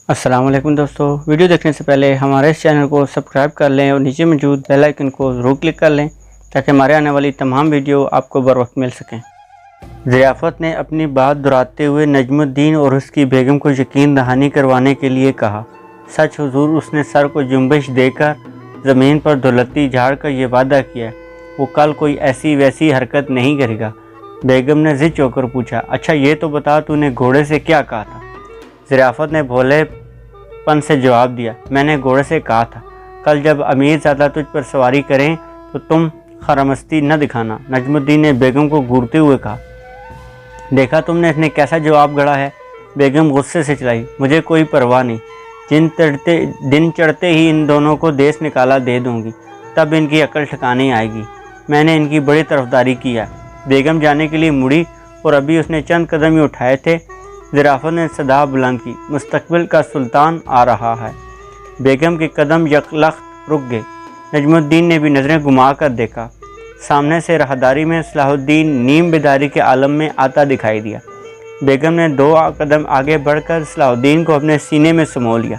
السلام علیکم دوستو، ویڈیو دیکھنے سے پہلے ہمارے اس چینل کو سبسکرائب کر لیں اور نیچے موجود بیل آئیکن کو ضرور کلک کر لیں تاکہ ہمارے آنے والی تمام ویڈیو آپ کو بر وقت مل سکیں۔ ضیافت نے اپنی بات دہراتے ہوئے نجم الدین اور اس کی بیگم کو یقین دہانی کروانے کے لیے کہا، سچ حضور، اس نے سر کو جنبش دے کر زمین پر دولتی جھاڑ کر یہ وعدہ کیا ہے وہ کل کوئی ایسی ویسی حرکت نہیں کرے گا۔ بیگم نے ضد ہو کر پوچھا، اچھا یہ تو بتا تو نے گھوڑے سے کیا کہا تھا؟ ضیافت نے بھولے پن سے جواب دیا، میں نے گھوڑے سے کہا تھا کل جب امیر زیادہ تجھ پر سواری کریں تو تم خرمستی نہ دکھانا۔ نجم الدین نے بیگم کو گھورتے ہوئے کہا، دیکھا تم نے اس نے کیسا جواب گڑھا ہے؟ بیگم غصے سے چلائی، مجھے کوئی پرواہ نہیں، دن چڑھتے ہی ان دونوں کو دیس نکالا دے دوں گی، تب ان کی عقل ٹھکانے آئے گی۔ میں نے ان کی بڑی طرفداری کی ہے۔ بیگم جانے کے لیے مڑی اور ابھی اس نے چند قدم ہی اٹھائے تھے، ضیافت نے صدا بلند کی، مستقبل کا سلطان آ رہا ہے۔ بیگم کے قدم یکلخت رک گئے۔ نجم الدین نے بھی نظریں گھما کر دیکھا، سامنے سے راہداری میں صلاح الدین نیم بیداری کے عالم میں آتا دکھائی دیا۔ بیگم نے 2 قدم آگے بڑھ کر صلاح الدین کو اپنے سینے میں سمو لیا۔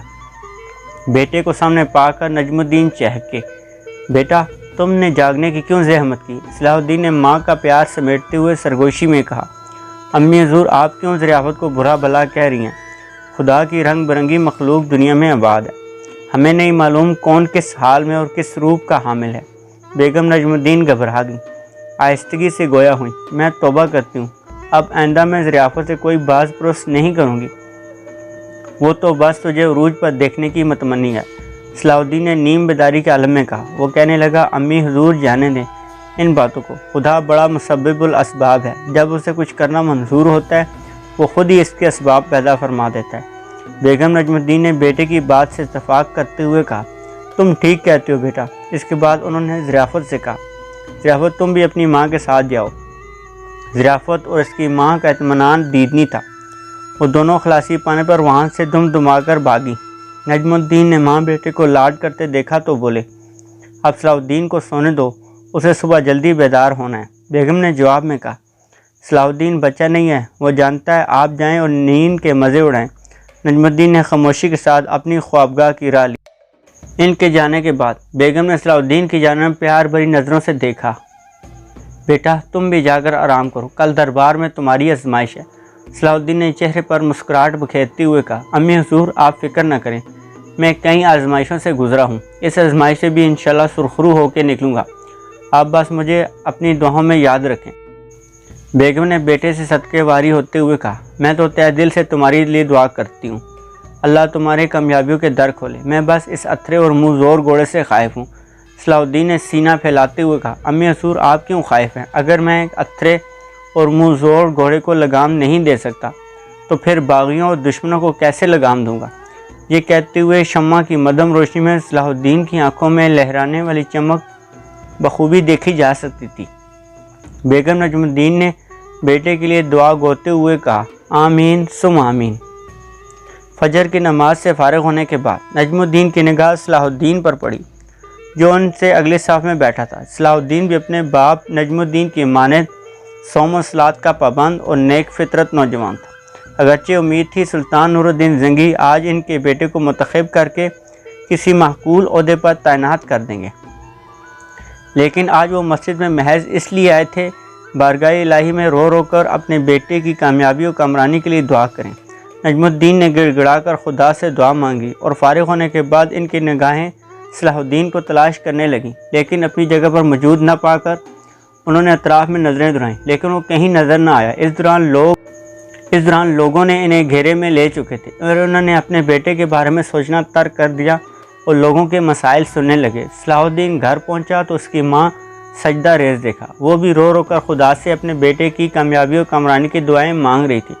بیٹے کو سامنے پا کر نجم الدین چہکے، بیٹا تم نے جاگنے کی کیوں زحمت کی؟ صلاح الدین نے ماں کا پیار سمیٹتے ہوئے سرگوشی میں کہا، امی حضور آپ کیوں ضیافت کو برا بھلا کہہ رہی ہیں؟ خدا کی رنگ برنگی مخلوق دنیا میں آباد ہے، ہمیں نہیں معلوم کون کس حال میں اور کس روپ کا حامل ہے۔ بیگم نجم الدین گھبرا گئی، آہستگی سے گویا ہوئی، میں توبہ کرتی ہوں، اب آئندہ میں ضیافت سے کوئی باز پرس نہیں کروں گی، وہ تو بس تجھے عروج پر دیکھنے کی متمنی ہے۔ صلاح الدین نے نیم بیداری کے عالم میں کہا۔ وہ کہنے لگا، امی حضور جانے دیں ان باتوں کو، خدا بڑا مسبب الاسباب ہے، جب اسے کچھ کرنا منظور ہوتا ہے وہ خود ہی اس کے اسباب پیدا فرما دیتا ہے۔ بیگم نجم الدین نے بیٹے کی بات سے اتفاق کرتے ہوئے کہا، تم ٹھیک کہتے ہو بیٹا۔ اس کے بعد انہوں نے ضیافت سے کہا، ضیافت تم بھی اپنی ماں کے ساتھ جاؤ۔ ضیافت اور اس کی ماں کا اطمینان دیدنی تھا، وہ دونوں خلاصی پانے پر وہاں سے دم دما کر بھاگی۔ نجم الدین نے ماں بیٹے کو لاڈ کرتے دیکھا تو بولے، اب صلاح الدین کو سونے دو، اسے صبح جلدی بیدار ہونا ہے۔ بیگم نے جواب میں کہا، صلاح الدین بچہ نہیں ہے، وہ جانتا ہے، آپ جائیں اور نیند کے مزے اڑائیں۔ نجم الدین نے خاموشی کے ساتھ اپنی خوابگاہ کی راہ لی۔ ان کے جانے کے بعد بیگم نے صلاح الدین کی جانب پیار بھری نظروں سے دیکھا، بیٹا تم بھی جا کر آرام کرو، کل دربار میں تمہاری آزمائش ہے۔ صلاح الدین نے چہرے پر مسکراہٹ بکھیرتے ہوئے کہا، امی حضور آپ فکر نہ کریں، میں کئی آزمائشوں سے گزرا ہوں، اس آزمائش سے بھی انشاءاللہ سرخرو ہو کے نکلوں گا، آپ بس مجھے اپنی دعاؤں میں یاد رکھیں۔ بیگم نے بیٹے سے صدقے واری ہوتے ہوئے کہا، میں تو تہ دل سے تمہاری لیے دعا کرتی ہوں، اللہ تمہارے کامیابیوں کے در کھولے، میں بس اس اتھرے اور منہ زور گھوڑے سے خائف ہوں۔ صلاح الدین نے سینہ پھیلاتے ہوئے کہا، امی حضور آپ کیوں خائف ہیں؟ اگر میں ایک اتھرے اور منہ زور گھوڑے کو لگام نہیں دے سکتا تو پھر باغیوں اور دشمنوں کو کیسے لگام دوں گا؟ یہ کہتے ہوئے شمع کی مدھم روشنی میں صلاح الدین کی آنکھوں میں لہرانے والی چمک بخوبی دیکھی جا سکتی تھی۔ بیگم نجم الدین نے بیٹے کے لیے دعا گوتے ہوئے کہا، آمین ثم آمین۔ فجر کی نماز سے فارغ ہونے کے بعد نجم الدین کی نگاہ صلاح الدین پر پڑی جو ان سے اگلے صف میں بیٹھا تھا۔ صلاح الدین بھی اپنے باپ نجم الدین کی مانند صوم و صلات کا پابند اور نیک فطرت نوجوان تھا۔ اگرچہ امید تھی سلطان نور الدین زنگی آج ان کے بیٹے کو منتخب کر کے کسی معقول عہدے پر تعینات کر دیں گے، لیکن آج وہ مسجد میں محض اس لیے آئے تھے بارگاہ الہی میں رو رو کر اپنے بیٹے کی کامیابی و کامرانی کے لیے دعا کریں۔ نجم الدین نے گڑ گڑا کر خدا سے دعا مانگی اور فارغ ہونے کے بعد ان کی نگاہیں صلاح الدین کو تلاش کرنے لگیں، لیکن اپنی جگہ پر موجود نہ پا کر انہوں نے اطراف میں نظریں دورائیں، لیکن وہ کہیں نظر نہ آیا۔ اس دوران لوگوں نے انہیں گھیرے میں لے چکے تھے اور انہوں نے اپنے بیٹے کے بارے میں سوچنا ترک کر دیا اور لوگوں کے مسائل سننے لگے۔ صلاح الدین گھر پہنچا تو اس کی ماں سجدہ ریز دیکھا، وہ بھی رو رو کر خدا سے اپنے بیٹے کی کامیابی و کامرانی کی دعائیں مانگ رہی تھی۔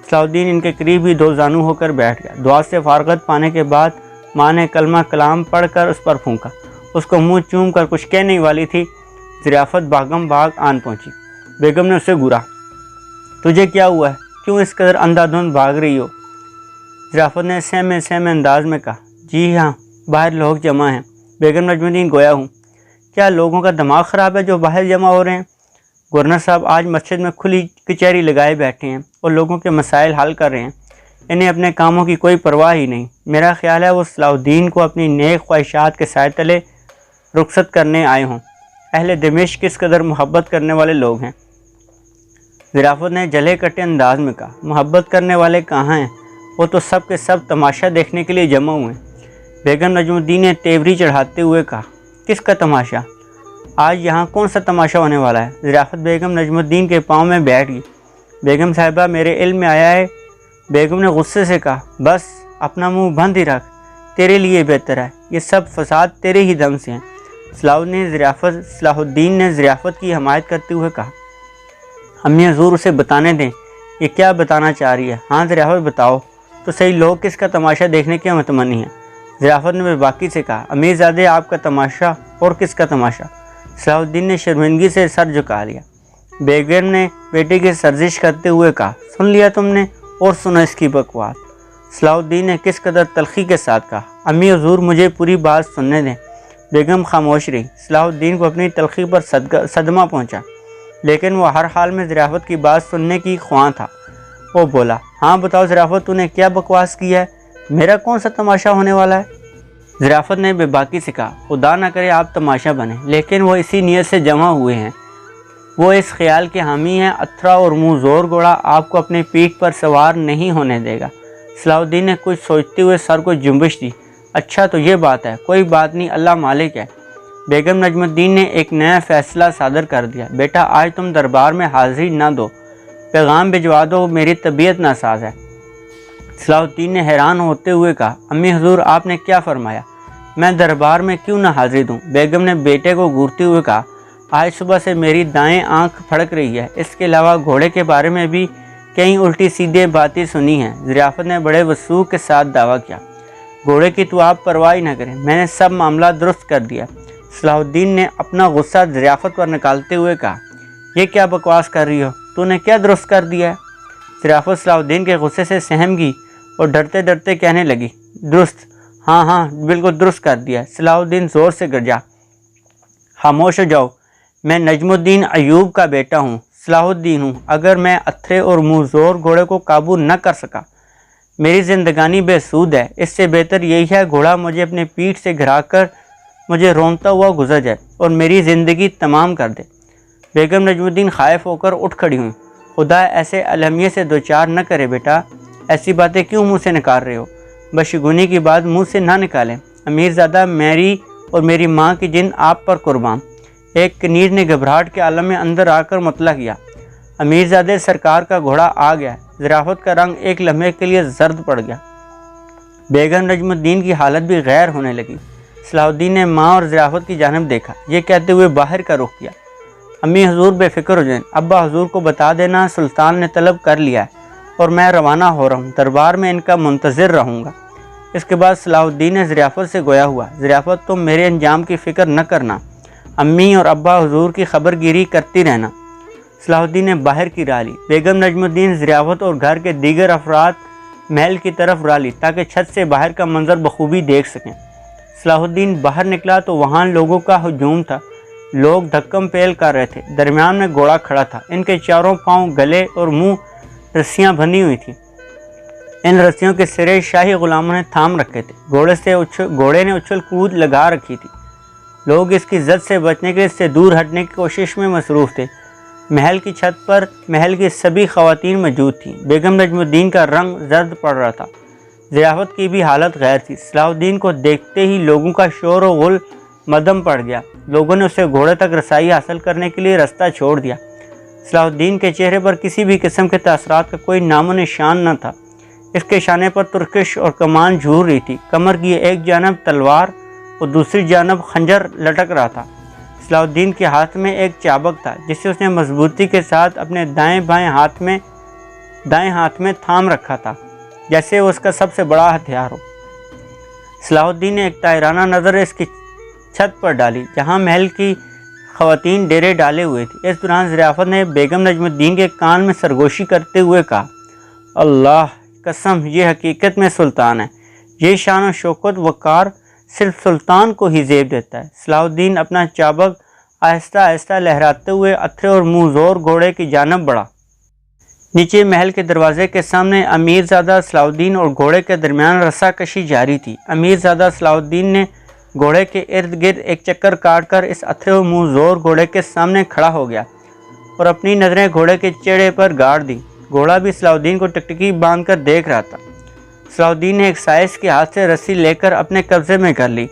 صلاح الدین ان کے قریب ہی 2 زانو ہو کر بیٹھ گیا۔ دعا سے فارغت پانے کے بعد ماں نے کلمہ کلام پڑھ کر اس پر پھونکا، اس کو منہ چوم کر کچھ کہنے والی تھی، ضیافت بھاگم بھاگ آن پہنچی۔ بیگم نے اسے گھورا، تجھے کیا ہوا ہے، کیوں اس قدر اندھا دھند بھاگ رہی ہو؟ ضیافت نے سہمے انداز میں کہا، جی ہاں باہر لوگ جمع ہیں۔ بیگم نجم الدین گویا ہوں، کیا لوگوں کا دماغ خراب ہے جو باہر جمع ہو رہے ہیں؟ گورنر صاحب آج مسجد میں کھلی کچہری لگائے بیٹھے ہیں اور لوگوں کے مسائل حل کر رہے ہیں، انہیں اپنے کاموں کی کوئی پرواہ ہی نہیں۔ میرا خیال ہے وہ صلاح الدین کو اپنی نیک خواہشات کے سائے تلے رخصت کرنے آئے ہوں۔ اہل دمشق کس قدر محبت کرنے والے لوگ ہیں۔ ظرافت نے جلے کٹے انداز میں کہا، محبت کرنے والے کہاں ہیں؟ وہ تو سب کے سب تماشا دیکھنے کے لیے جمع ہوئے ہیں۔ بیگم نجم الدین نے تیوری چڑھاتے ہوئے کہا، کس کا تماشا؟ آج یہاں کون سا تماشا ہونے والا ہے؟ ظرافت بیگم نجم الدین کے پاؤں میں بیٹھ گئی۔ بیگم صاحبہ میرے علم میں آیا ہے۔ بیگم نے غصے سے کہا، بس اپنا منہ بند ہی رکھ، تیرے لیے بہتر ہے، یہ سب فساد تیرے ہی دم سے ہیں۔ صلاح الدین نے ظرافت کی حمایت کرتے ہوئے کہا، امی حضور اسے بتانے دیں، یہ کیا بتانا چاہ رہی ہے؟ ہاں ظرافت بتاؤ تو صحیح، لوگ کس کا تماشا دیکھنے کے متمنی ہیں؟ ظرافت نے بے باکی سے کہا، امیر زادے آپ کا تماشا اور کس کا تماشا؟ صلاح الدین نے شرمندگی سے سر جھکا لیا۔ بیگم نے بیٹی کی سرزش کرتے ہوئے کہا، سن لیا تم نے، اور سنو اس کی بکواس۔ صلاح الدین نے کس قدر تلخی کے ساتھ کہا، امی حضور مجھے پوری بات سننے دیں۔ بیگم خاموش رہی۔ صلاح الدین کو اپنی تلخی پر صدمہ پہنچا، لیکن وہ ہر حال میں ظرافت کی بات سننے کی خواہاں تھا۔ وہ بولا، ہاں بتاؤ ظرافت، تو نے کیا بکواس کی ہے؟ میرا کون سا تماشا ہونے والا ہے؟ ظرافت نے بے باکی سے کہا، خدا نہ کرے آپ تماشا بنیں، لیکن وہ اسی نیت سے جمع ہوئے ہیں۔ وہ اس خیال کے حامی ہیں اتھرا اور منہ زور گھوڑا آپ کو اپنے پیٹھ پر سوار نہیں ہونے دے گا۔ صلاح الدین نے کچھ سوچتے ہوئے سر کو جنبش دی۔ اچھا تو یہ بات ہے، کوئی بات نہیں، اللہ مالک ہے۔ بیگم نجم الدین نے ایک نیا فیصلہ صادر کر دیا، بیٹا آج تم دربار میں حاضری نہ دو، پیغام بھجوا دو، میری طبیعت ناساز ہے۔ صلاح الدین نے حیران ہوتے ہوئے کہا، امی حضور آپ نے کیا فرمایا؟ میں دربار میں کیوں نہ حاضری دوں؟ بیگم نے بیٹے کو گھورتے ہوئے کہا، آج صبح سے میری دائیں آنکھ پھڑک رہی ہے، اس کے علاوہ گھوڑے کے بارے میں بھی کئی الٹی سیدھے باتیں سنی ہیں۔ ظرافت نے بڑے وثوق کے ساتھ دعویٰ کیا، گھوڑے کی تو آپ پرواہ نہ کریں، میں نے سب معاملہ درست کر دیا۔ صلاح الدین نے اپنا غصہ ظرافت پر نکالتے ہوئے کہا، یہ کیا بکواس کر رہی ہو؟ تو نے کیا درست کر دیا ہے؟ ظرافت صلاح الدین کے غصے سے سہم گئی اور ڈرتے ڈرتے کہنے لگی، درست؟ ہاں بالکل درست کر دیا۔ صلاح الدین زور سے گرجا، خاموش ہو جاؤ، میں نجم الدین ایوب کا بیٹا ہوں، صلاح الدین ہوں۔ اگر میں اتھرے اور منہ زور گھوڑے کو قابو نہ کر سکا، میری زندگانی بے سود ہے۔ اس سے بہتر یہی ہے گھوڑا مجھے اپنے پیٹھ سے گھرا کر مجھے رونتا ہوا گزر جائے اور میری زندگی تمام کر دے۔ بیگم نجم الدین خائف ہو کر اٹھ کھڑی ہوئیں۔ خدا ایسے المیے سے دوچار نہ کرے بیٹا، ایسی باتیں کیوں منہ سے نکال رہے ہو؟ بشگونی کی بات منہ سے نہ نکالیں۔ امیر زادہ میری اور میری ماں کی جن آپ پر قربان۔ ایک کنیر نے گھبراہٹ کے عالم میں اندر آ کر مطلع کیا، امیر زادے سرکار کا گھوڑا آ گیا۔ ظرافت کا رنگ ایک لمحے کے لیے زرد پڑ گیا۔ بیگم نجم الدین کی حالت بھی غیر ہونے لگی۔ صلاح الدین نے ماں اور ظرافت کی جانب دیکھا، یہ کہتے ہوئے باہر کا رخ کیا، امی حضور بے فکر ہو جائیں، ابا حضور کو بتا دینا سلطان نے طلب کر لیا ہے اور میں روانہ ہو رہا ہوں، دربار میں ان کا منتظر رہوں گا۔ اس کے بعد صلاح الدین نے ظرافت سے گویا ہوا، ظرافت تم میرے انجام کی فکر نہ کرنا، امی اور ابا حضور کی خبر گیری کرتی رہنا۔ صلاح الدین نے باہر کی راہ لی۔ بیگم نجم الدین ظرافت اور گھر کے دیگر افراد محل کی طرف راہ لی تاکہ چھت سے باہر کا منظر بخوبی دیکھ سکیں۔ صلاح الدین باہر نکلا تو وہاں لوگوں کا ہجوم تھا، لوگ دھکم پیل کر رہے تھے۔ درمیان میں گھوڑا کھڑا تھا، ان کے چاروں پاؤں، گلے اور منہ رسیاں بندھی ہوئی تھیں۔ ان رسیوں کے سرے شاہی غلاموں نے تھام رکھے تھے۔ گھوڑے نے اچھل کود لگا رکھی تھی۔ لوگ اس کی زد سے بچنے کے لیے اس سے دور ہٹنے کی کوشش میں مصروف تھے۔ محل کی چھت پر محل کی سبھی خواتین موجود تھیں۔ بیگم نجم الدین کا رنگ زرد پڑ رہا تھا، ظرافت کی بھی حالت غیر تھی۔ صلاح الدین کو دیکھتے ہی لوگوں کا شور و غل مدم پڑ گیا۔ لوگوں نے اسے گھوڑے تک رسائی حاصل کرنے کے لیے رستہ چھوڑ دیا۔ صلاح الدین کے چہرے پر کسی بھی قسم کے تاثرات کا کوئی نام و نشان نہ تھا۔ اس کے شانے پر ترکش اور کمان جھول رہی تھی۔ کمر کی ایک جانب تلوار اور دوسری جانب خنجر لٹک رہا تھا۔ صلاح الدین کے ہاتھ میں ایک چابک تھا جسے اس نے مضبوطی کے ساتھ اپنے دائیں ہاتھ میں تھام رکھا تھا، جیسے وہ اس کا سب سے بڑا ہتھیار ہو۔ صلاح الدین نے ایک طائرانہ نظر اس کی چھت پر ڈالی جہاں محل کی خواتین ڈیرے ڈالے ہوئے تھے۔ اس دوران ظرافت نے بیگم نجم الدین کے کان میں سرگوشی کرتے ہوئے کہا، اللہ قسم، یہ حقیقت میں سلطان ہے، یہ شان و شوکت وقار صرف سلطان کو ہی زیب دیتا ہے۔ صلاح الدین اپنا چابک آہستہ آہستہ لہراتے ہوئے اتھرے اور منہ زور گھوڑے کی جانب بڑھا۔ نیچے محل کے دروازے کے سامنے امیر زادہ صلاح الدین اور گھوڑے کے درمیان رسا کشی جاری تھی۔ امیر زادہ صلاح الدین نے گھوڑے کے ارد گرد ایک چکر کاٹ کر اس اتھرے و منہ زور گھوڑے کے سامنے کھڑا ہو گیا اور اپنی نظریں گھوڑے کے چہرے پر گاڑ دی۔ گھوڑا بھی صلاح الدین کو ٹکٹکی باندھ کر دیکھ رہا تھا۔ صلاح الدین نے ایک سائس کے ہاتھ سے رسی لے کر اپنے قبضے میں کر لی،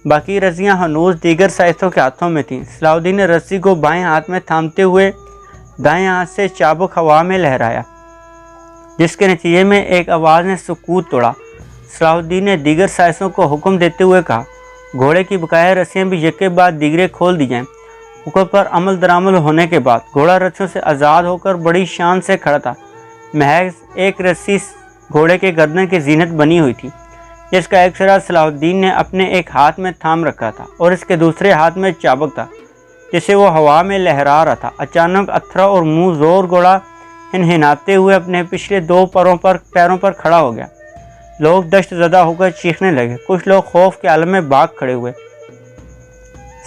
باقی رسیاں ہنوز دیگر سائسوں کے ہاتھوں میں تھیں۔ صلاح الدین نے رسی کو بائیں ہاتھ میں تھامتے ہوئے دائیں ہاتھ سے چابک ہوا میں لہرایا، جس کے نتیجے میں ایک آواز نے سکوت توڑا۔ صلاح الدین نے دیگر سائسوں کو حکم دیتے ہوئے کہا، گھوڑے کی بقایا رسیاں بھی یکے بعد دیگرے کھول دی جائیں۔ حکم پر عمل درآمد ہونے کے بعد گھوڑا رسیوں سے آزاد ہو کر بڑی شان سے کھڑا تھا۔ محض ایک رسی گھوڑے کے گردن کی زینت بنی ہوئی تھی، جس کا ایک سرا صلاح الدین نے اپنے ایک ہاتھ میں تھام رکھا تھا اور اس کے دوسرے ہاتھ میں چابک تھا، جسے وہ ہوا میں لہرا رہا تھا۔ اچانک اتھرا اور منہ زور گھوڑا ہنہناتے ہوئے اپنے پچھلے دو پیروں پر کھڑا ہو گیا۔ لوگ دشت زدہ ہو کر چیخنے لگے، کچھ لوگ خوف کے عالم میں بھاگ کھڑے ہوئے۔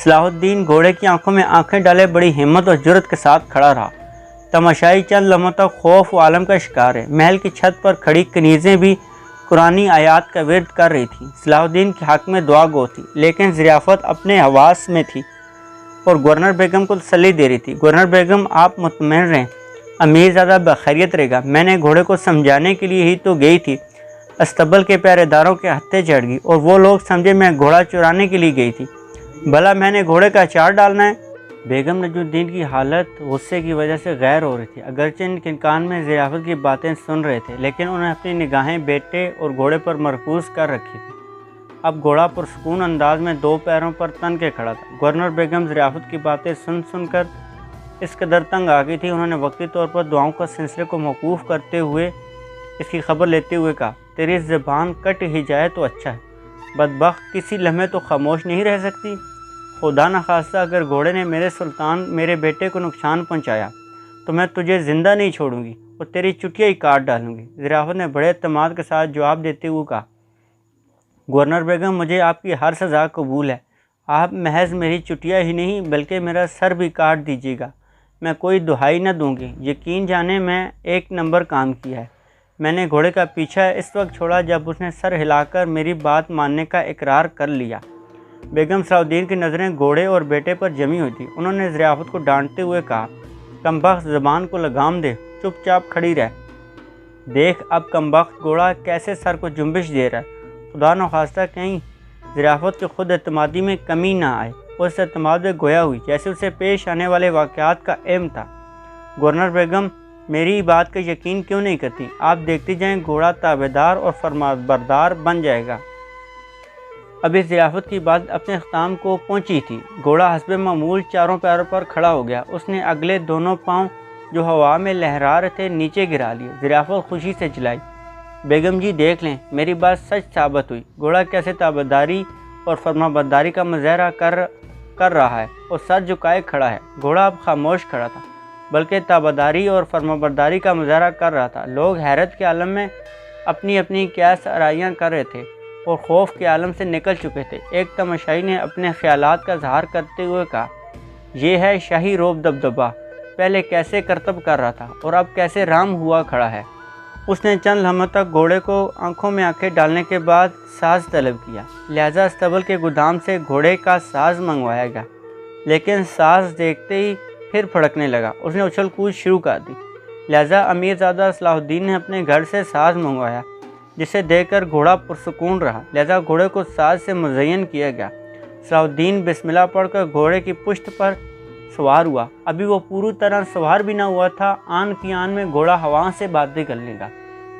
صلاح الدین گھوڑے کی آنکھوں میں آنکھیں ڈالے بڑی ہمت اور جرأت کے ساتھ کھڑا رہا۔ تماشائی چند لمحوں تک خوف و عالم کا شکار ہے۔ محل کی چھت پر کھڑی کنیزیں بھی قرآنی آیات کا ورد کر رہی تھیں۔ صلاح الدین کے حق میں دعا گو تھی، لیکن ضیافت اپنے حواس میں تھی اور گورنر بیگم کو تسلی دے رہی تھی۔ گورنر بیگم، آپ مطمئن رہیں، امیر زادہ بخیریت رہے گا۔ میں نے گھوڑے کو سمجھانے کے لیے ہی تو گئی تھی۔ استبل کے پہرے داروں کے ہتھے چڑھ گئی اور وہ لوگ سمجھے میں گھوڑا چرانے کے لیے گئی تھی۔ بھلا میں نے گھوڑے کا اچار ڈالنا ہے؟ بیگم نجم الدین کی حالت غصے کی وجہ سے غیر ہو رہی تھی۔ اگرچہ ان کے کان میں ضیافت کی باتیں سن رہے تھے، لیکن انہیں اپنی نگاہیں بیٹے اور گھوڑے پر مرکوز کر رکھی تھی۔ اب گھوڑا پرسکون انداز میں دو پیروں پر تن کے کھڑا تھا۔ گورنر بیگم ضیافت کی باتیں سن کر اس قدر تنگ آ گئی تھی، انہوں نے وقتی طور پر دعاؤں کا سلسلے کو موقوف کرتے ہوئے اس کی خبر لیتے ہوئے کہا، تیری زبان کٹ ہی جائے تو اچھا ہے، بدبخت کسی لمحے تو خاموش نہیں رہ سکتی۔ خدا نخواستہ اگر گھوڑے نے میرے سلطان میرے بیٹے کو نقصان پہنچایا تو میں تجھے زندہ نہیں چھوڑوں گی اور تیری چٹیاں ہی کاٹ ڈالوں گی۔ ضیافت نے بڑے اعتماد کے ساتھ جواب دیتے ہوئے کہا، گورنر بیگم، مجھے آپ کی ہر سزا قبول ہے۔ آپ محض میری چٹیاں ہی نہیں بلکہ میرا سر بھی کاٹ دیجیے گا، میں کوئی دہائی نہ دوں گی۔ یقین جانے میں ایک نمبر کام کیا ہے۔ میں نے گھوڑے کا پیچھا اس وقت چھوڑا جب اس نے سر ہلا کر میری بات ماننے کا اقرار کر لیا۔ بیگم صلاح الدین کی نظریں گھوڑے اور بیٹے پر جمی ہوئی تھی۔ انہوں نے ضیافت کو ڈانٹتے ہوئے کہا، کمبخت، زبان کو لگام دے، چپ چاپ کھڑی رہ۔ دیکھ اب کمبخت گھوڑا کیسے سر کو جنبش دے رہا ہے۔ خدا نخواستہ کہیں ضیافت کی خود اعتمادی میں کمی نہ آئے اور اس اعتماد میں گویا ہوئی جیسے اسے پیش آنے والے واقعات کا علم تھا۔ گورنر بیگم، میری بات کا یقین کیوں نہیں کرتی؟ آپ دیکھتی جائیں، گھوڑا تابعدار اور فرمانبردار بن جائے گا۔ اب اس ضیافت کی بات اپنے اختتام کو پہنچی تھی۔ گھوڑا حسب معمول چاروں پیروں پر کھڑا ہو گیا۔ اس نے اگلے دونوں پاؤں جو ہوا میں لہرا رہے تھے نیچے گرا لیے۔ ضیافت خوشی سے چلائی، بیگم جی دیکھ لیں، میری بات سچ ثابت ہوئی۔ گھوڑا کیسے تابعداری اور فرمانبرداری کا مظاہرہ کر رہا ہے اور سر جھکائے کھڑا ہے۔ گھوڑا اب خاموش کھڑا تھا، بلکہ تابعداری اور فرمانبرداری کا مظاہرہ کر رہا تھا۔ لوگ حیرت کے عالم میں اپنی اپنی قیاس آرائیاں کر رہے تھے اور خوف کے عالم سے نکل چکے تھے۔ ایک تماشائی نے اپنے خیالات کا اظہار کرتے ہوئے کہا، یہ ہے شاہی روب دبدبہ، پہلے کیسے کرتب کر رہا تھا اور اب کیسے رام ہوا کھڑا ہے۔ اس نے چند لمحوں تک گھوڑے کو آنکھوں میں آنکھیں ڈالنے کے بعد ساز طلب کیا، لہذا استبل کے گودام سے گھوڑے کا ساز منگوایا گیا، لیکن ساز دیکھتے ہی پھر پھڑکنے لگا۔ اس نے اچھل کود شروع کر دی، لہذا امیر زادہ صلاح الدین نے اپنے گھر سے ساز منگوایا، جسے دیکھ کر گھوڑا پرسکون رہا، لہذا گھوڑے کو ساز سے مزین کیا گیا۔ صلاح الدین بسم اللہ پڑھ کر گھوڑے کی پشت پر سوار ہوا۔ ابھی وہ پوری طرح سوار بھی نہ ہوا تھا، آن کی آن میں گھوڑا ہوا سے باتیں کرنے لگا،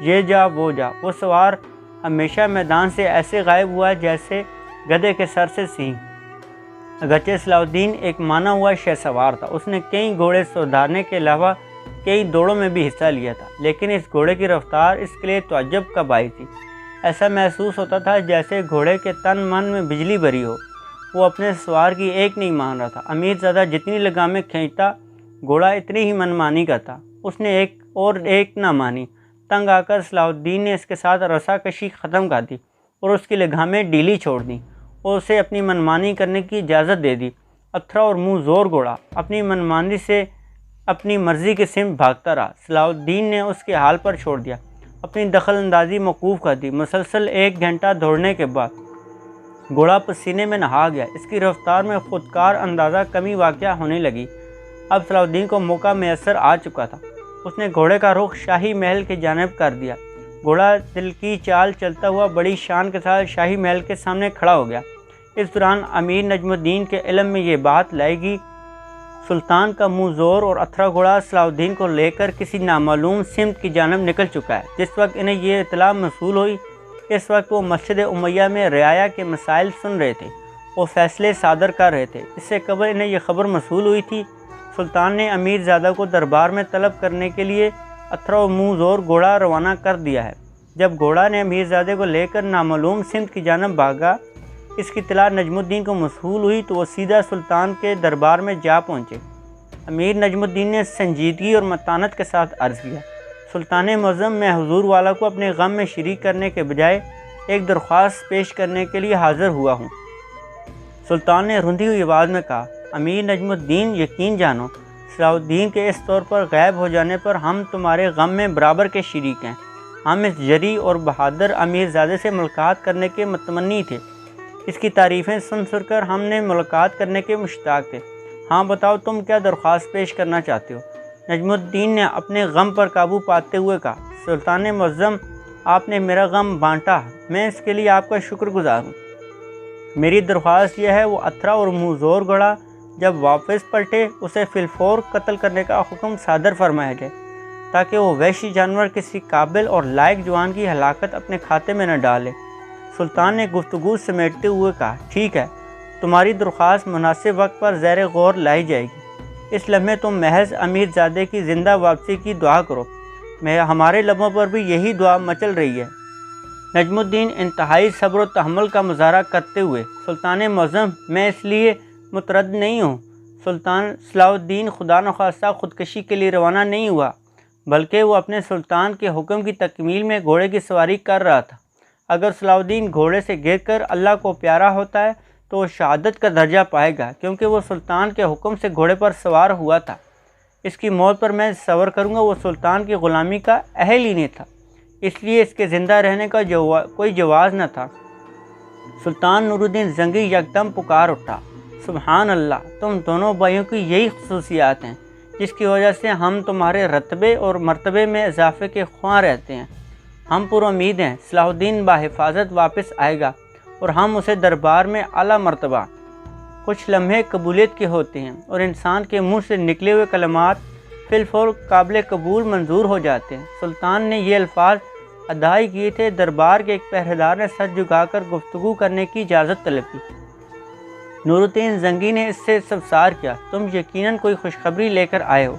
یہ جا وہ جا۔ وہ سوار ہمیشہ میدان سے ایسے غائب ہوا جیسے گدھے کے سر سے سینگ۔ اگرچہ صلاح الدین ایک مانا ہوا شہ سوار تھا، اس نے کئی گھوڑے سودھارنے کے علاوہ کئی دوڑوں میں بھی حصہ لیا تھا، لیکن اس گھوڑے کی رفتار اس کے لیے تعجب کا باعث تھی۔ ایسا محسوس ہوتا تھا جیسے گھوڑے کے تن من میں بجلی بھری ہو، وہ اپنے سوار کی ایک نہیں مان رہا تھا۔ امیر زادہ جتنی لگامیں کھینچتا، گھوڑا اتنی ہی منمانی کرتا۔ اس نے ایک نہ مانی۔ تنگ آ کر صلاح الدین نے اس کے ساتھ رسا کشی ختم کر دی اور اس کی لگامیں ڈھیلی چھوڑ دیں اور اسے اپنی منمانی کرنے کی اجازت دے دی۔ اتھرا اور منہ زور گھوڑا اپنی مرضی کی سمت بھاگتا رہا۔ صلاح الدین نے اس کے حال پر چھوڑ دیا، اپنی دخل اندازی موقوف کر دی۔ مسلسل 1 گھنٹہ دوڑنے کے بعد گھوڑا پسینے میں نہا گیا۔ اس کی رفتار میں خودکار اندازہ کمی واقع ہونے لگی۔ اب صلاح الدین کو موقع میسر آ چکا تھا۔ اس نے گھوڑے کا رخ شاہی محل کی جانب کر دیا۔ گھوڑا دل کی چال چلتا ہوا بڑی شان کے ساتھ شاہی محل کے سامنے کھڑا ہو گیا۔ اس دوران امیر نجم الدین کے علم میں یہ بات لائی گئی، سلطان کا منہ زور اور اتھرا گھوڑا صلاح الدین کو لے کر کسی نامعلوم سمت کی جانب نکل چکا ہے۔ جس وقت انہیں یہ اطلاع موصول ہوئی، اس وقت وہ مسجد امیہ میں رعایا کے مسائل سن رہے تھے، وہ فیصلے صادر کر رہے تھے۔ اس سے قبل انہیں یہ خبر موصول ہوئی تھی، سلطان نے امیر زادہ کو دربار میں طلب کرنے کے لیے اتھرا و منہ زور گھوڑا روانہ کر دیا ہے۔ جب گھوڑا نے امیر زادے کو لے کر نامعلوم سمت کی جانب بھاگا، اس کی اطلاع نجم الدین کو موصول ہوئی تو وہ سیدھا سلطان کے دربار میں جا پہنچے۔ امیر نجم الدین نے سنجیدگی اور متانت کے ساتھ عرض کیا، سلطان معظم، میں حضور والا کو اپنے غم میں شریک کرنے کے بجائے ایک درخواست پیش کرنے کے لیے حاضر ہوا ہوں۔ سلطان نے رندی ہوئی آواز میں کہا، امیر نجم الدین، یقین جانو، صلاح الدین کے اس طور پر غائب ہو جانے پر ہم تمہارے غم میں برابر کے شریک ہیں۔ ہم اس جری اور بہادر امیر زادے سے ملاقات کرنے کے متمنی تھے، اس کی تعریفیں سن کر ہم نے ملاقات کرنے کے مشتاق تھے۔ ہاں بتاؤ، تم کیا درخواست پیش کرنا چاہتے ہو؟ نجم الدین نے اپنے غم پر قابو پاتے ہوئے کہا، سلطان معظم، آپ نے میرا غم بانٹا، میں اس کے لیے آپ کا شکر گزار ہوں۔ میری درخواست یہ ہے، وہ اتھرا اور منہ زور گھوڑا جب واپس پلٹے اسے فی الفور قتل کرنے کا حکم صادر فرمایا جائے، تاکہ وہ وحشی جانور کسی قابل اور لائق جوان کی ہلاکت اپنے کھاتے میں نہ ڈالے۔ سلطان نے گفتگو سمیٹتے ہوئے کہا، ٹھیک ہے، تمہاری درخواست مناسب وقت پر زیر غور لائی جائے گی۔ اس لمحے تم محض امیر زادے کی زندہ واپسی کی دعا کرو، ہمارے لبوں پر بھی یہی دعا مچل رہی ہے۔ نجم الدین انتہائی صبر و تحمل کا مظاہرہ کرتے ہوئے، سلطان معظم، میں اس لیے مترد نہیں ہوں۔ سلطان صلاح الدین خدا نخواستہ خودکشی کے لیے روانہ نہیں ہوا، بلکہ وہ اپنے سلطان کے حکم کی تکمیل میں گھوڑے کی سواری کر رہا تھا۔ اگر صلاح الدین گھوڑے سے گر کر اللہ کو پیارا ہوتا ہے تو وہ شہادت کا درجہ پائے گا، کیونکہ وہ سلطان کے حکم سے گھوڑے پر سوار ہوا تھا۔ اس کی موت پر میں صبر کروں گا، وہ سلطان کی غلامی کا اہل ہی نہیں تھا، اس لیے اس کے زندہ رہنے کا کوئی جواز نہ تھا۔ سلطان نور الدین زنگی یکدم پکار اٹھا، سبحان اللہ، تم دونوں بھائیوں کی یہی خصوصیات ہیں جس کی وجہ سے ہم تمہارے رتبے اور مرتبے میں اضافے کے خواہاں رہتے ہیں۔ ہم پر امید ہیں صلاح الدین بحفاظت واپس آئے گا اور ہم اسے دربار میں اعلیٰ مرتبہ۔ کچھ لمحے قبولیت کے ہوتے ہیں اور انسان کے منہ سے نکلے ہوئے کلمات فی الفور قابل قبول منظور ہو جاتے ہیں۔ سلطان نے یہ الفاظ ادائی کیے تھے، دربار کے ایک پہرےدار نے سر جھکا کر گفتگو کرنے کی اجازت طلب کی۔ نور الدین زنگی نے اس سے استفسار کیا، تم یقیناً کوئی خوشخبری لے کر آئے ہو؟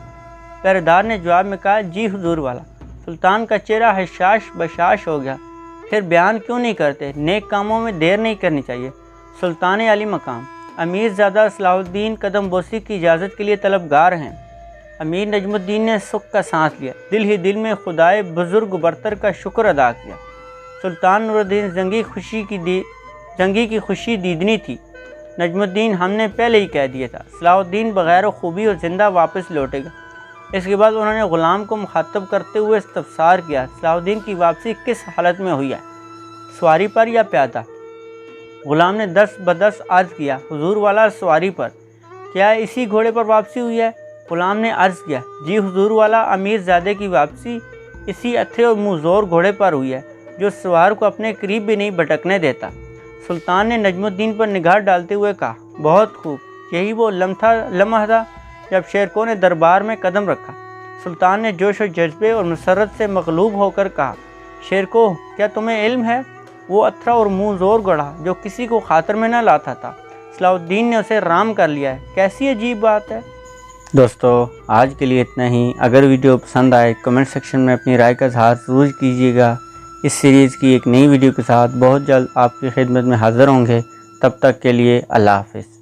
پہرےدار نے جواب میں کہا، جی حضور والا۔ سلطان کا چہرہ حشاش بشاش ہو گیا، پھر بیان کیوں نہیں کرتے؟ نیک کاموں میں دیر نہیں کرنی چاہیے۔ سلطان علی مقام، امیر زادہ صلاح الدین قدم بوسی کی اجازت کے لیے طلبگار ہیں۔ امیر نجم الدین نے سکھ کا سانس لیا، دل ہی دل میں خدائے بزرگ برتر کا شکر ادا کیا۔ سلطان نور الدین زنگی کی خوشی دیدنی تھی۔ نجم الدین، ہم نے پہلے ہی کہہ دیا تھا، صلاح الدین بغیر خوبی اور زندہ واپس لوٹے گا۔ اس کے بعد انہوں نے غلام کو مخاطب کرتے ہوئے استفسار کیا، صلاح الدین کی واپسی کس حالت میں ہوئی ہے، سواری پر یا پیادہ؟ غلام نے دست بدست عرض کیا، حضور والا، سواری پر۔ کیا اسی گھوڑے پر واپسی ہوئی ہے؟ غلام نے عرض کیا، جی حضور والا، امیر زادے کی واپسی اسی اتھرے اور منہ زور گھوڑے پر ہوئی ہے جو سوار کو اپنے قریب بھی نہیں بھٹکنے دیتا۔ سلطان نے نجم الدین پر نگاہ ڈالتے ہوئے کہا، بہت خوب، یہی وہ لمحہ تھا جب شیرکو نے دربار میں قدم رکھا۔ سلطان نے جوش و جذبے اور مسرت سے مغلوب ہو کر کہا، شیرکو، کیا تمہیں علم ہے وہ اتھرا اور منہ زور گڑھا جو کسی کو خاطر میں نہ لاتا تھا، صلاح الدین نے اسے رام کر لیا ہے؟ کیسی عجیب بات ہے۔ دوستو، آج کے لیے اتنا ہی۔ اگر ویڈیو پسند آئے کمنٹ سیکشن میں اپنی رائے کا اظہار ضرور کیجیے گا۔ اس سیریز کی ایک نئی ویڈیو کے ساتھ بہت جلد آپ کی خدمت میں حاضر ہوں گے۔ تب تک کے لیے اللہ حافظ۔